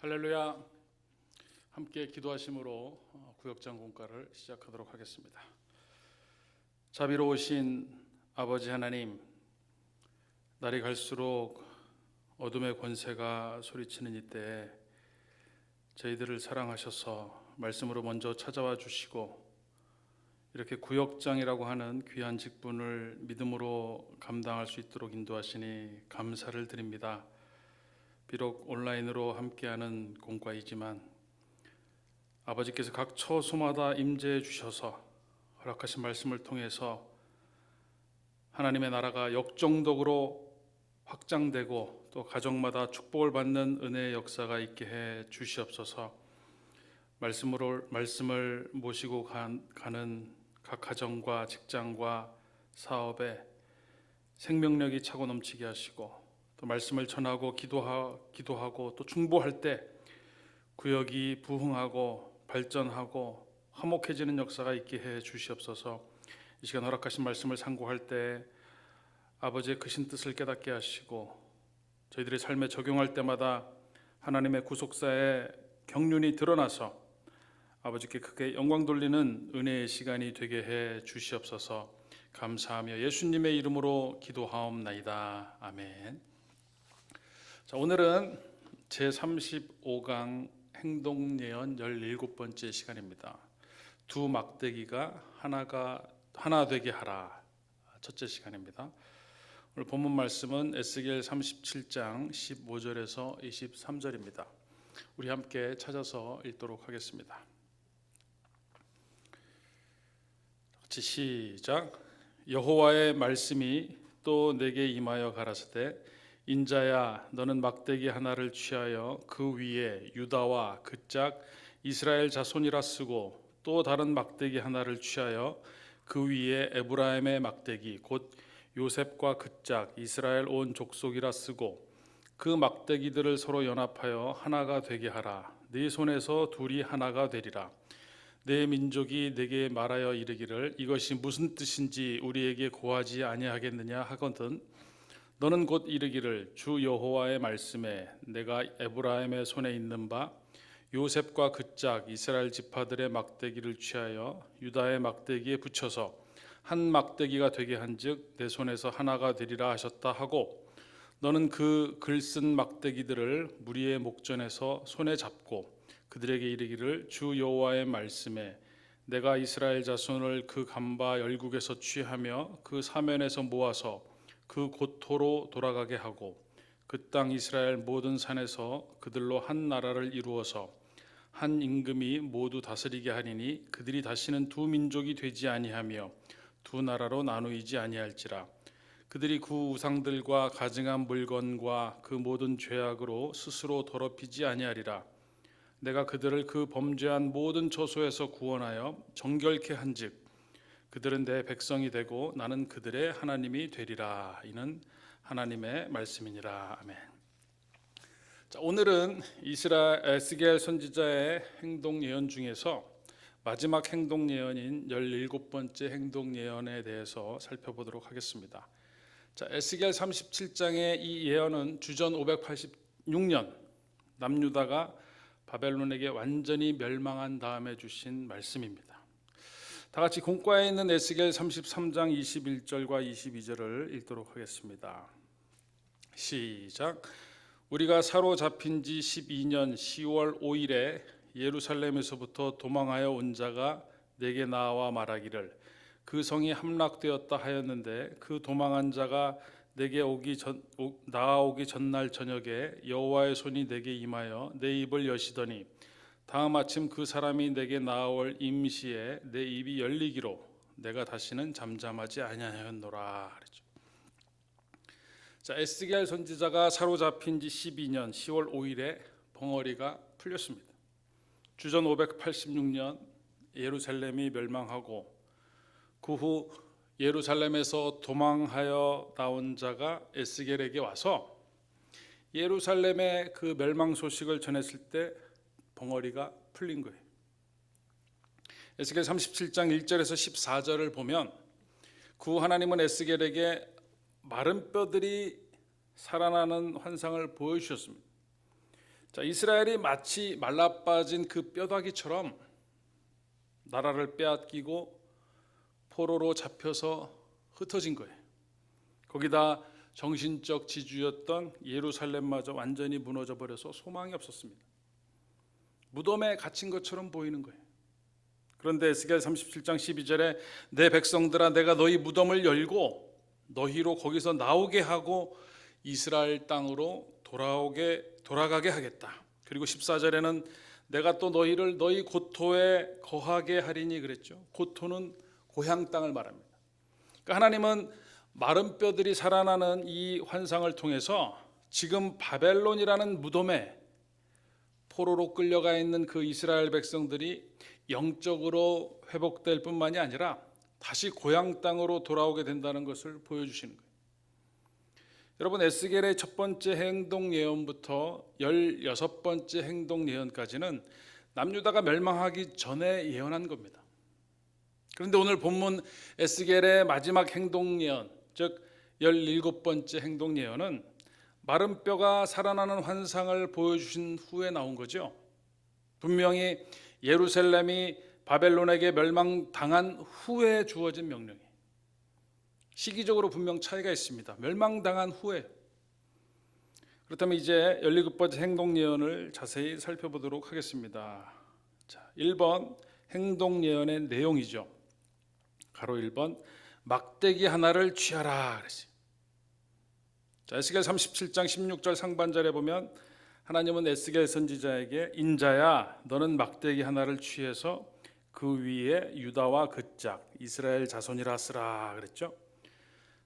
할렐루야. 함께 기도하심으로 구역장 공과를 시작하도록 하겠습니다. 자비로우신 아버지 하나님, 날이 갈수록 어둠의 권세가 소리치는 이때에 저희들을 사랑하셔서 말씀으로 먼저 찾아와 주시고 이렇게 구역장이라고 하는 귀한 직분을 믿음으로 감당할 수 있도록 인도하시니 감사를 드립니다. 비록 온라인으로 함께하는 공과이지만 아버지께서 각 처소마다 임재해 주셔서 허락하신 말씀을 통해서 하나님의 나라가 역정독으로 확장되고 또 가정마다 축복을 받는 은혜의 역사가 있게 해 주시옵소서. 말씀을 모시고 가는 각 가정과 직장과 사업에 생명력이 차고 넘치게 하시고 또 말씀을 전하고 기도하고 또 중보할 때 구역이 부흥하고 발전하고 화목해지는 역사가 있게 해 주시옵소서. 이 시간 허락하신 말씀을 상고할 때 아버지의 크신 뜻을 깨닫게 하시고 저희들의 삶에 적용할 때마다 하나님의 구속사의 경륜이 드러나서 아버지께 크게 영광 돌리는 은혜의 시간이 되게 해 주시옵소서. 감사하며 예수님의 이름으로 기도하옵나이다. 아멘. 자, 오늘은 제35강 행동예언 17번째 시간입니다. 두 막대기가 하나 되게 하라. 첫째 시간입니다. 오늘 본문 말씀은 에스겔 37장 15절에서 23절입니다. 우리 함께 찾아서 읽도록 하겠습니다. 같이 시작. 여호와의 말씀이 또 내게 임하여 가라사대 인자야, 너는 막대기 하나를 취하여 그 위에 유다와 그 짝 이스라엘 자손이라 쓰고 또 다른 막대기 하나를 취하여 그 위에 에브라임의 막대기 곧 요셉과 그 짝 이스라엘 온 족속이라 쓰고 그 막대기들을 서로 연합하여 하나가 되게 하라. 네 손에서 둘이 하나가 되리라. 내 민족이 내게 말하여 이르기를 이것이 무슨 뜻인지 우리에게 고하지 아니하겠느냐 하거든 너는 곧 이르기를 주 여호와의 말씀에 내가 에브라임의 손에 있는 바 요셉과 그 짝 이스라엘 지파들의 막대기를 취하여 유다의 막대기에 붙여서 한 막대기가 되게 한즉 내 손에서 하나가 되리라 하셨다 하고 너는 그 글쓴 막대기들을 무리의 목전에서 손에 잡고 그들에게 이르기를 주 여호와의 말씀에 내가 이스라엘 자손을 그 감바 열국에서 취하며 그 사면에서 모아서 그 고토로 돌아가게 하고 그 땅 이스라엘 모든 산에서 그들로 한 나라를 이루어서 한 임금이 모두 다스리게 하리니 그들이 다시는 두 민족이 되지 아니하며 두 나라로 나누이지 아니할지라. 그들이 그 우상들과 가증한 물건과 그 모든 죄악으로 스스로 더럽히지 아니하리라. 내가 그들을 그 범죄한 모든 처소에서 구원하여 정결케 한즉 그들은 내 백성이 되고 나는 그들의 하나님이 되리라. 이는 하나님의 말씀이니라. 아멘. 자, 오늘은 에스겔 선지자의 행동 예언 중에서 마지막 행동 예언인 17번째 행동 예언에 대해서 살펴보도록 하겠습니다. 자, 에스겔 37장의 이 예언은 주전 586년 남유다가 바벨론에게 완전히 멸망한 다음에 주신 말씀입니다. 다 같이 공과에 있는 에스겔 33장 21절과 22절을 읽도록 하겠습니다. 시작. 우리가 사로잡힌 지 12년 10월 5일에 예루살렘에서부터 도망하여 온 자가 내게 나와 말하기를 그 성이 함락되었다 하였는데 그 도망한 자가 내게 나아오기 전날 저녁에 여호와의 손이 내게 임하여 내 입을 여시더니 다음 아침 그 사람이 내게 나아올 임시에 내 입이 열리기로 내가 다시는 잠잠하지 아니하였노라. 그랬죠. 자, 에스겔 선지자가 사로잡힌 지 12년 10월 5일에 벙어리가 풀렸습니다. 주전 586년 예루살렘이 멸망하고 그 후 예루살렘에서 도망하여 나온 자가 에스겔에게 와서 예루살렘의 그 멸망 소식을 전했을 때 벙어리가 풀린 거예요. 에스겔 37장 1절에서 14절을 보면 구 하나님은 에스겔에게 마른 뼈들이 살아나는 환상을 보여주셨습니다. 자, 이스라엘이 마치 말라빠진 그 뼈다귀처럼 나라를 빼앗기고 포로로 잡혀서 흩어진 거예요. 거기다 정신적 지주였던 예루살렘마저 완전히 무너져 버려서 소망이 없었습니다. 무덤에 갇힌 것처럼 보이는 거예요. 그런데 에스겔 37장 12절에 내 백성들아 내가 너희 무덤을 열고 너희로 거기서 나오게 하고 이스라엘 땅으로 돌아가게 하겠다. 그리고 14절에는 내가 또 너희를 너희 고토에 거하게 하리니 그랬죠. 고토는 고향 땅을 말합니다. 그러니까 하나님은 마른 뼈들이 살아나는 이 환상을 통해서 지금 바벨론이라는 무덤에 포로로 끌려가 있는 그 이스라엘 백성들이 영적으로 회복될 뿐만이 아니라 다시 고향 땅으로 돌아오게 된다는 것을 보여주시는 거예요. 여러분, 에스겔의 첫 번째 행동 예언부터 16번째 행동 예언까지는 남유다가 멸망하기 전에 예언한 겁니다. 그런데 오늘 본문 에스겔의 마지막 행동 예언, 즉 17번째 행동 예언은 마른 뼈가 살아나는 환상을 보여주신 후에 나온 거죠. 분명히 예루살렘이 바벨론에게 멸망당한 후에 주어진 명령이에요. 시기적으로 분명 차이가 있습니다. 멸망당한 후에. 그렇다면 이제 17번째 행동 예언을 자세히 살펴보도록 하겠습니다. 자, 1번 행동 예언의 내용이죠. 가로 1번 막대기 하나를 취하라 그랬어요. 자, 에스겔 37장 16절 상반절에 보면 하나님은 에스겔 선지자에게 인자야 너는 막대기 하나를 취해서 그 위에 유다와 그 짝 이스라엘 자손이라 쓰라 그랬죠.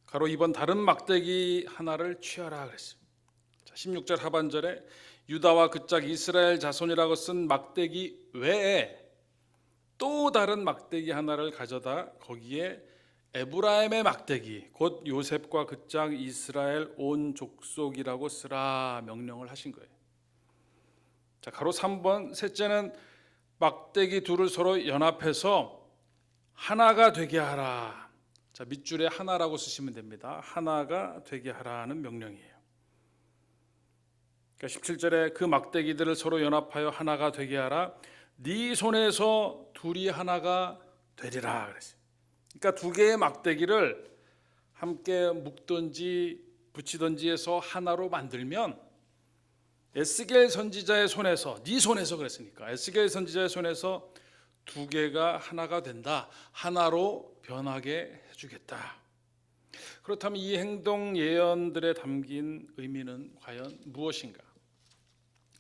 가로 2번 다른 막대기 하나를 취하라 그랬어요. 자, 16절 하반절에 유다와 그 짝 이스라엘 자손이라고 쓴 막대기 외에 또 다른 막대기 하나를 가져다 거기에 에브라임의 막대기 곧 요셉과 그 짝 이스라엘 온 족속이라고 쓰라 명령을 하신 거예요. 자, 가로 3번 셋째는 막대기 둘을 서로 연합해서 하나가 되게 하라. 자, 밑줄에 하나라고 쓰시면 됩니다. 하나가 되게 하라는 명령이에요. 그러니까 17절에 그 막대기들을 서로 연합하여 하나가 되게 하라. 네 손에서 둘이 하나가 되리라 그랬어요. 그러니까 두 개의 막대기를 함께 묶든지 붙이든지 해서 하나로 만들면 에스겔 선지자의 손에서 네 손에서 그랬으니까 에스겔 선지자의 손에서 두 개가 하나가 된다. 하나로 변하게 해주겠다. 그렇다면 이 행동 예언들에 담긴 의미는 과연 무엇인가?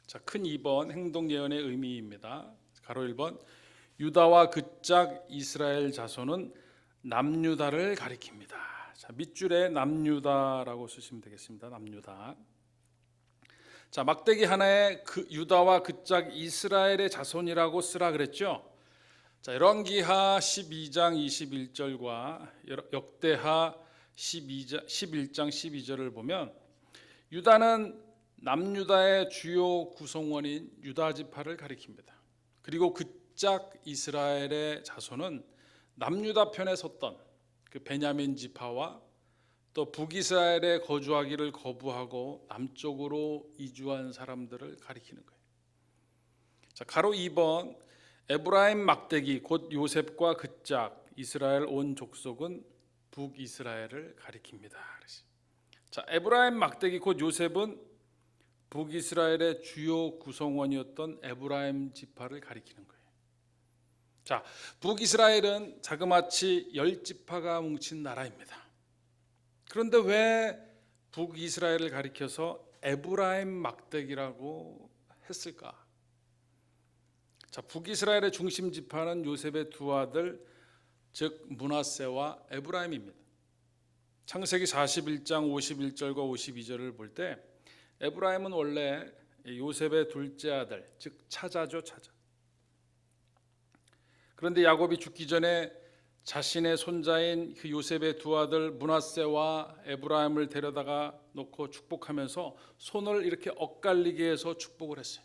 자, 큰 2번 행동 예언의 의미입니다. 가로 1번 유다와 그 짝 이스라엘 자손은 남유다를 가리킵니다. 자, 밑줄에 남유다라고 쓰시면 되겠습니다. 남유다. 자, 막대기 하나에 그 유다와 그 짝 이스라엘의 자손이라고 쓰라 그랬죠. 자, 열왕기하 12장 21절과 역대하 11장 12절을 보면 유다는 남유다의 주요 구성원인 유다 지파를 가리킵니다. 그리고 그 짝 이스라엘의 자손은 남유다 편에 섰던 그 베냐민 지파와 또 북이스라엘에 거주하기를 거부하고 남쪽으로 이주한 사람들을 가리키는 거예요. 자, 가로 2번 에브라임 막대기 곧 요셉과 그 짝 이스라엘 온 족속은 북이스라엘을 가리킵니다. 자, 에브라임 막대기 곧 요셉은 북이스라엘의 주요 구성원이었던 에브라임 지파를 가리키는 거예요. 자, 북이스라엘은 자그마치 10지파가 뭉친 나라입니다. 그런데 왜 북이스라엘을 가리켜서 에브라임 막대기라고 했을까? 자, 북이스라엘의 중심 지파는 요셉의 두 아들 즉 므낫세와 에브라임입니다. 창세기 41장 51절과 52절을 볼 때 에브라임은 원래 요셉의 둘째 아들 즉 차자죠, 차자. 그런데 야곱이 죽기 전에 자신의 손자인 그 요셉의 두 아들 므낫세와 에브라임을 데려다가 놓고 축복하면서 손을 이렇게 엇갈리게 해서 축복을 했어요.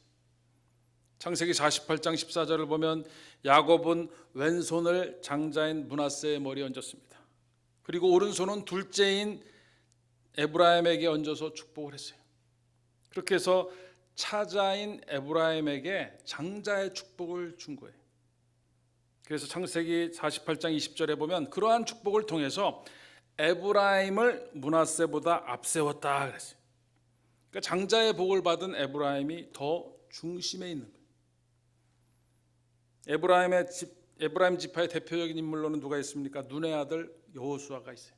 창세기 48장 14절을 보면 야곱은 왼손을 장자인 므낫세의 머리에 얹었습니다. 그리고 오른손은 둘째인 에브라임에게 얹어서 축복을 했어요. 그렇게 해서 차자인 에브라임에게 장자의 축복을 준 거예요. 그래서 창세기 48장 20절에 보면 그러한 축복을 통해서 에브라임을 므낫세보다 앞세웠다 그랬어요. 그러니까 장자의 복을 받은 에브라임이 더 중심에 있는 거예요. 에브라임 지파의 대표적인 인물로는 누가 있습니까? 눈의 아들 여호수아가 있어요.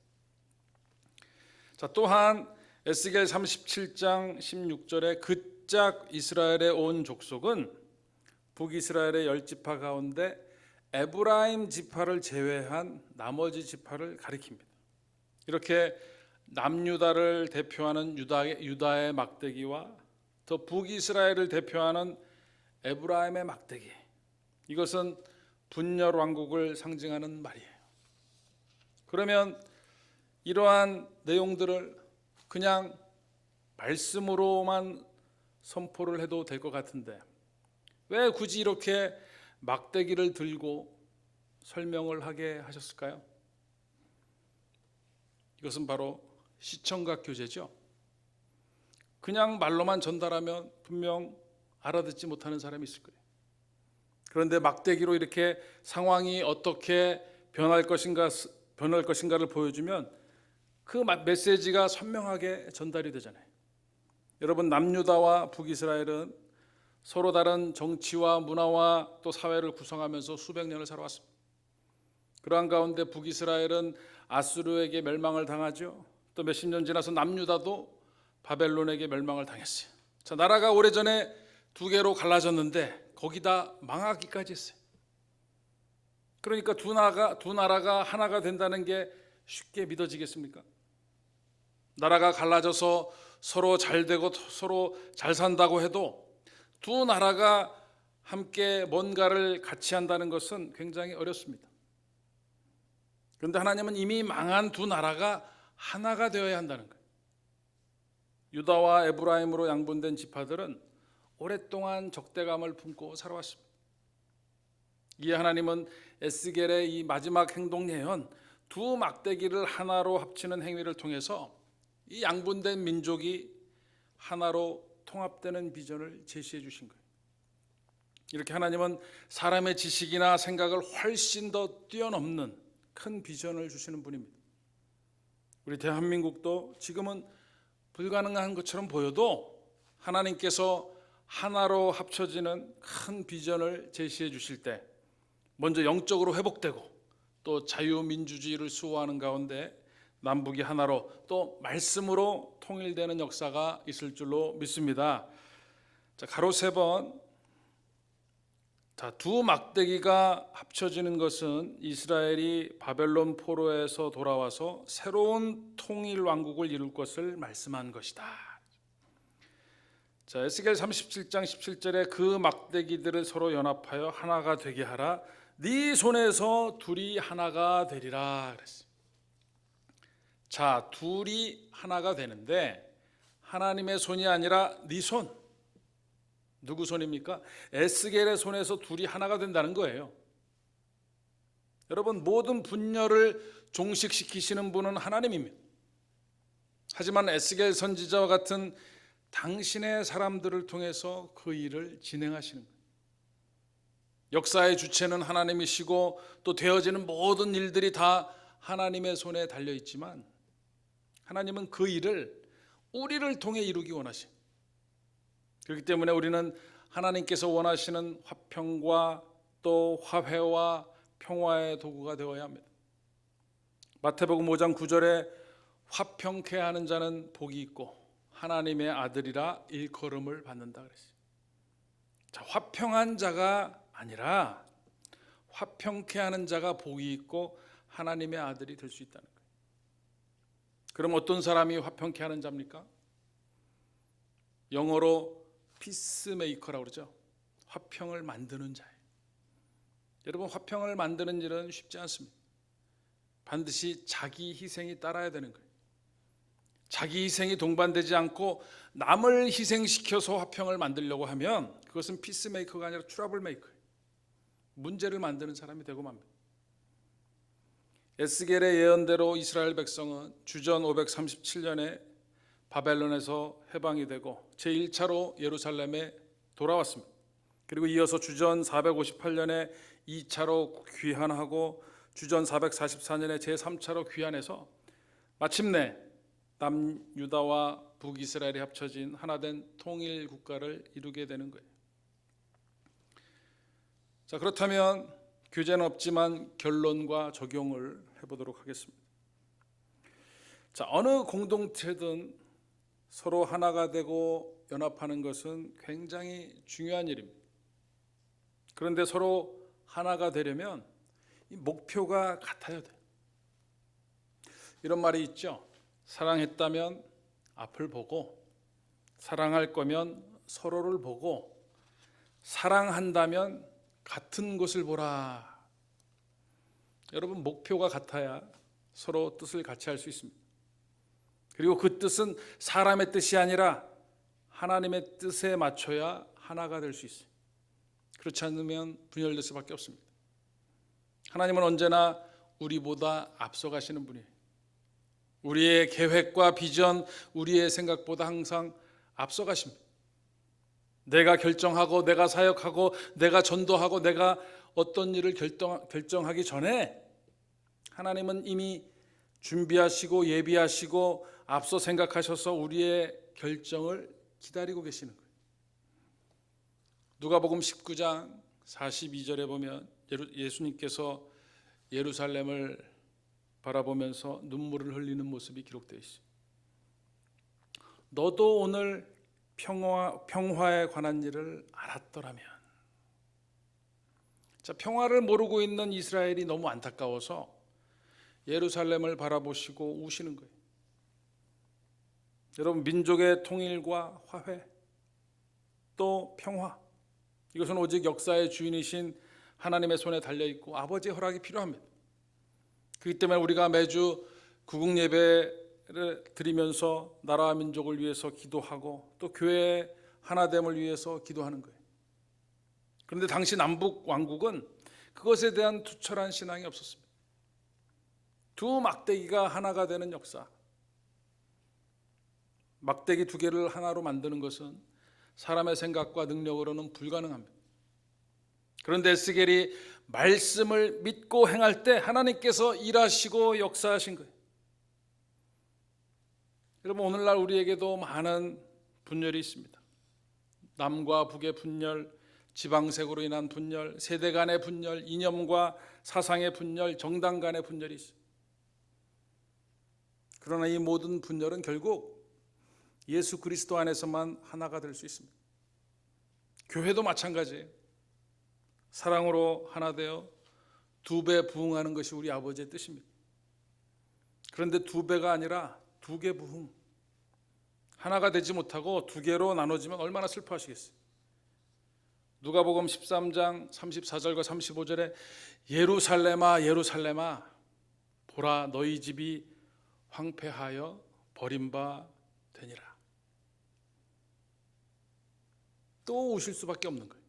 자, 또한 에스겔 37장 16절에 그짝 이스라엘의 온 족속은 북이스라엘의 10지파 가운데 에브라임 지파를 제외한 나머지 지파를 가리킵니다. 이렇게 남유다를 대표하는 유다의 막대기와 더 북이스라엘을 대표하는 에브라임의 막대기, 이것은 분열 왕국을 상징하는 말이에요. 그러면 이러한 내용들을 그냥 말씀으로만 선포를 해도 될 것 같은데 왜 굳이 이렇게 막대기를 들고 설명을 하게 하셨을까요? 이것은 바로 시청각 교제죠. 그냥 말로만 전달하면 분명 알아듣지 못하는 사람이 있을 거예요. 그런데 막대기로 이렇게 상황이 어떻게 변할 것인가를 보여주면 그 메시지가 선명하게 전달이 되잖아요. 여러분, 남유다와 북이스라엘은 서로 다른 정치와 문화와 또 사회를 구성하면서 수백 년을 살아왔습니다. 그러한 가운데 북이스라엘은 아수르에게 멸망을 당하죠. 또 몇십 년 지나서 남유다도 바벨론에게 멸망을 당했어요. 자, 나라가 오래전에 두 개로 갈라졌는데 거기다 망하기까지 했어요. 그러니까 두 나라가 하나가 된다는 게 쉽게 믿어지겠습니까? 나라가 갈라져서 서로 잘 되고 서로 잘 산다고 해도 두 나라가 함께 뭔가를 같이 한다는 것은 굉장히 어렵습니다. 그런데 하나님은 이미 망한 두 나라가 하나가 되어야 한다는 거예요. 유다와 에브라임으로 양분된 지파들은 오랫동안 적대감을 품고 살아왔습니다. 이에 하나님은 에스겔의 이 마지막 행동 예언, 두 막대기를 하나로 합치는 행위를 통해서 이 양분된 민족이 하나로 통합되는 비전을 제시해 주신 거예요. 이렇게 하나님은 사람의 지식이나 생각을 훨씬 더 뛰어넘는 큰 비전을 주시는 분입니다. 우리 대한민국도 지금은 불가능한 것처럼 보여도 하나님께서 하나로 합쳐지는 큰 비전을 제시해 주실 때 먼저 영적으로 회복되고 또 자유민주주의를 수호하는 가운데 남북이 하나로 또 말씀으로 통일되는 역사가 있을 줄로 믿습니다. 자, 가로 세 번. 자, 두 막대기가 합쳐지는 것은 이스라엘이 바벨론 포로에서 돌아와서 새로운 통일 왕국을 이룰 것을 말씀한 것이다. 자, 에스겔 37장 17절에 그 막대기들을 서로 연합하여 하나가 되게 하라. 네 손에서 둘이 하나가 되리라 그랬어요. 자, 둘이 하나가 되는데 하나님의 손이 아니라 네 손. 누구 손입니까? 에스겔의 손에서 둘이 하나가 된다는 거예요. 여러분, 모든 분열을 종식시키시는 분은 하나님입니다. 하지만 에스겔 선지자와 같은 당신의 사람들을 통해서 그 일을 진행하시는 거예요. 역사의 주체는 하나님이시고 또 되어지는 모든 일들이 다 하나님의 손에 달려 있지만 하나님은 그 일을 우리를 통해 이루기 원하십니다. 그렇기 때문에 우리는 하나님께서 원하시는 화평과 또 화해와 평화의 도구가 되어야 합니다. 마태복음 5장 9절에 화평케 하는 자는 복이 있고 하나님의 아들이라 일컬음을 받는다 그랬어요. 자, 화평한 자가 아니라 화평케 하는 자가 복이 있고 하나님의 아들이 될 수 있다는 거예요. 그럼 어떤 사람이 화평케 하는 자입니까? 영어로 피스메이커라고 그러죠. 화평을 만드는 자예요. 여러분, 화평을 만드는 일은 쉽지 않습니다. 반드시 자기 희생이 따라야 되는 거예요. 자기 희생이 동반되지 않고 남을 희생시켜서 화평을 만들려고 하면 그것은 피스메이커가 아니라 트러블메이커예요. 문제를 만드는 사람이 되고 맙니다. 에스겔의 예언대로 이스라엘 백성은 주전 537년에 바벨론에서 해방이 되고 제1차로 예루살렘에 돌아왔습니다. 그리고 이어서 주전 458년에 2차로 귀환하고 주전 444년에 제3차로 귀환해서 마침내 남유다와 북이스라엘이 합쳐진 하나된 통일 국가를 이루게 되는 거예요. 자, 그렇다면 교재는 없지만 결론과 적용을 해보도록 하겠습니다. 자, 어느 공동체든 서로 하나가 되고 연합하는 것은 굉장히 중요한 일입니다. 그런데 서로 하나가 되려면 이 목표가 같아야 돼요. 이런 말이 있죠. 사랑했다면 앞을 보고, 사랑할 거면 서로를 보고, 사랑한다면 같은 곳을 보라. 여러분, 목표가 같아야 서로 뜻을 같이 할 수 있습니다. 그리고 그 뜻은 사람의 뜻이 아니라 하나님의 뜻에 맞춰야 하나가 될 수 있어요. 그렇지 않으면 분열될 수밖에 없습니다. 하나님은 언제나 우리보다 앞서가시는 분이에요. 우리의 계획과 비전, 우리의 생각보다 항상 앞서가십니다. 내가 결정하고 내가 사역하고 내가 전도하고 내가 어떤 일을 결정하기 전에 하나님은 이미 준비하시고 예비하시고 앞서 생각하셔서 우리의 결정을 기다리고 계시는 거예요. 누가복음 19장 42절에 보면 예수님께서 예루살렘을 바라보면서 눈물을 흘리는 모습이 기록되어 있어요. 너도 오늘 평화에 관한 일을 알았더라면. 자, 평화를 모르고 있는 이스라엘이 너무 안타까워서 예루살렘을 바라보시고 우시는 거예요. 여러분, 민족의 통일과 화해, 또 평화, 이것은 오직 역사의 주인이신 하나님의 손에 달려있고 아버지의 허락이 필요합니다. 그렇기 때문에 우리가 매주 구국 예배를 드리면서 나라와 민족을 위해서 기도하고 또 교회의 하나됨을 위해서 기도하는 거예요. 그런데 당시 남북 왕국은 그것에 대한 투철한 신앙이 없었습니다. 두 막대기가 하나가 되는 역사, 막대기 두 개를 하나로 만드는 것은 사람의 생각과 능력으로는 불가능합니다. 그런데 에스겔이 말씀을 믿고 행할 때 하나님께서 일하시고 역사하신 거예요. 여러분, 오늘날 우리에게도 많은 분열이 있습니다. 남과 북의 분열, 지방색으로 인한 분열, 세대 간의 분열, 이념과 사상의 분열, 정당 간의 분열이 있어요. 그러나 이 모든 분열은 결국 예수 그리스도 안에서만 하나가 될 수 있습니다. 교회도 마찬가지예요. 사랑으로 하나 되어 두 배 부흥하는 것이 우리 아버지의 뜻입니다. 그런데 두 배가 아니라 두 개 부흥, 하나가 되지 못하고 두 개로 나눠지면 얼마나 슬퍼하시겠어요. 누가복음 13장 34절과 35절에 예루살렘아 예루살렘아 보라 너희 집이 황폐하여 버림바 되니라. 또 우실 수밖에 없는 거예요.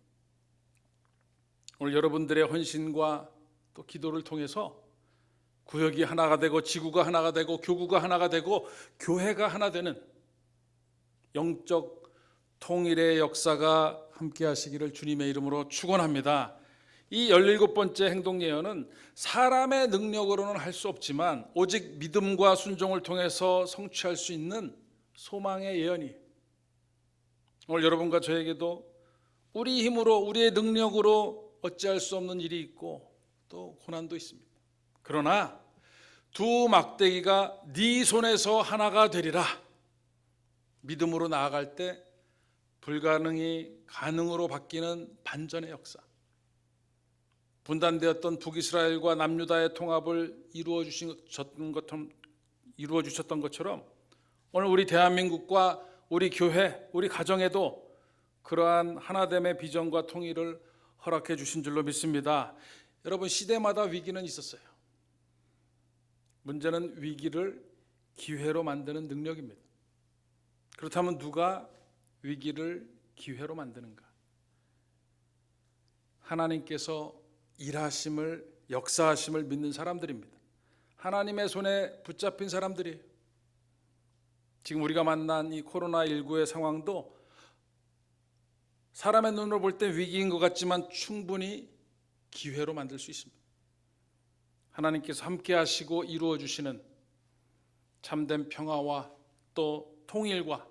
오늘 여러분들의 헌신과 또 기도를 통해서 구역이 하나가 되고 지구가 하나가 되고 교구가 하나가 되고 교회가 하나 되는 영적 통일의 역사가 함께 하시기를 주님의 이름으로 축원합니다. 이 17번째 행동 예언은 사람의 능력으로는 할 수 없지만 오직 믿음과 순종을 통해서 성취할 수 있는 소망의 예언이에요. 오늘 여러분과 저에게도 우리 힘으로 우리의 능력으로 어찌할 수 없는 일이 있고 또 고난도 있습니다. 그러나 두 막대기가 네 손에서 하나가 되리라. 믿음으로 나아갈 때 불가능이 가능으로 바뀌는 반전의 역사. 분단되었던 북이스라엘과 남유다의 통합을 이루어 주셨던 것처럼 오늘 우리 대한민국과 우리 교회, 우리 가정에도 그러한 하나됨의 비전과 통일을 허락해 주신 줄로 믿습니다. 여러분, 시대마다 위기는 있었어요. 문제는 위기를 기회로 만드는 능력입니다. 그렇다면 누가 위기를 기회로 만드는가? 하나님께서 일하심을, 역사하심을 믿는 사람들입니다. 하나님의 손에 붙잡힌 사람들이에요. 지금 우리가 만난 이 코로나19의 상황도 사람의 눈으로 볼 때 위기인 것 같지만 충분히 기회로 만들 수 있습니다. 하나님께서 함께 하시고 이루어 주시는 참된 평화와 또 통일과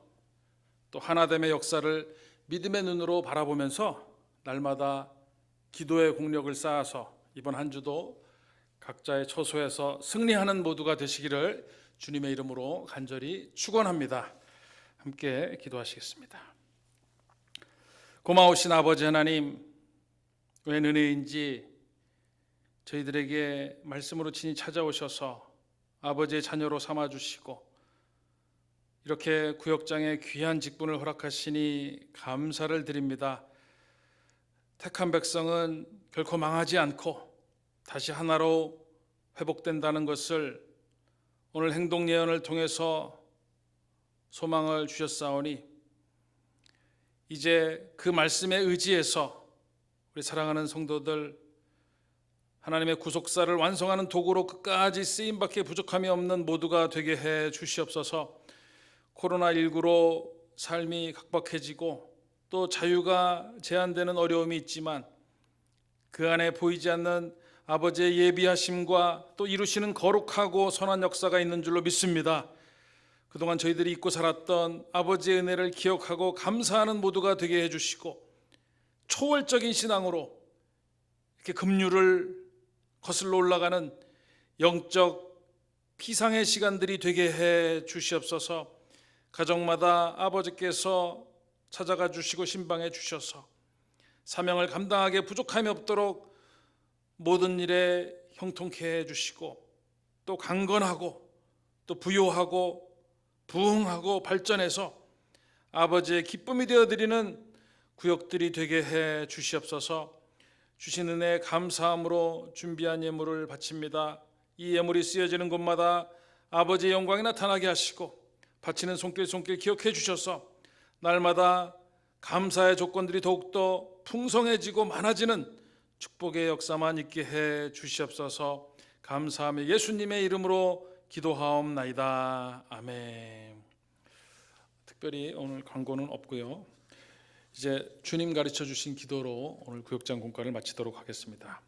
또 하나됨의 역사를 믿음의 눈으로 바라보면서 날마다 기도의 공력을 쌓아서 이번 한 주도 각자의 처소에서 승리하는 모두가 되시기를 주님의 이름으로 간절히 축원합니다. 함께 기도하시겠습니다. 고마우신 아버지 하나님, 웬 은혜인지 저희들에게 말씀으로 친히 찾아오셔서 아버지의 자녀로 삼아주시고 이렇게 구역장의 귀한 직분을 허락하시니 감사를 드립니다. 택한 백성은 결코 망하지 않고 다시 하나로 회복된다는 것을 오늘 행동 예언을 통해서 소망을 주셨사오니 이제 그 말씀에 의지해서 우리 사랑하는 성도들 하나님의 구속사를 완성하는 도구로 끝까지 쓰임밖에 부족함이 없는 모두가 되게 해 주시옵소서. 코로나19로 삶이 각박해지고 또 자유가 제한되는 어려움이 있지만 그 안에 보이지 않는 아버지의 예비하심과 또 이루시는 거룩하고 선한 역사가 있는 줄로 믿습니다. 그동안 저희들이 잊고 살았던 아버지의 은혜를 기억하고 감사하는 모두가 되게 해주시고 초월적인 신앙으로 이렇게 급류를 거슬러 올라가는 영적 피상의 시간들이 되게 해 주시옵소서. 가정마다 아버지께서 찾아가 주시고 신방해 주셔서 사명을 감당하기에 부족함이 없도록 모든 일에 형통케 해 주시고 또 강건하고 또 부요하고 부흥하고 발전해서 아버지의 기쁨이 되어드리는 구역들이 되게 해 주시옵소서. 주신 은혜에 감사함으로 준비한 예물을 바칩니다. 이 예물이 쓰여지는 곳마다 아버지의 영광이 나타나게 하시고 바치는 손길 기억해 주셔서 날마다 감사의 조건들이 더욱더 풍성해지고 많아지는 축복의 역사만 있게 해 주시옵소서. 감사하며 예수님의 이름으로 기도하옵나이다. 아멘. 특별히 오늘 광고는 없고요. 이제 주님 가르쳐 주신 기도로 오늘 구역장 공과를 마치도록 하겠습니다.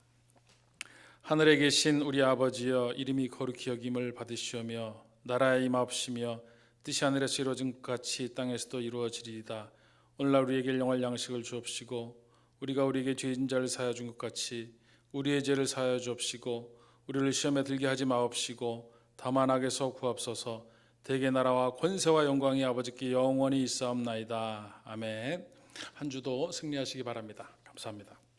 하늘에 계신 우리 아버지여, 이름이 거룩히 여김을 받으시오며 나라의 임하옵시며 뜻이 하늘에서 이루어진 것 같이 땅에서도 이루어지리이다. 오늘날 우리에게 일용할 양식을 주옵시고 우리가 우리에게 죄진 자를 사하여 준 것 같이 우리의 죄를 사하여 주옵시고 우리를 시험에 들게 하지 마옵시고 다만 악에서 구하옵소서. 대개 나라와 권세와 영광이 아버지께 영원히 있사옵나이다. 아멘. 한 주도 승리하시기 바랍니다. 감사합니다.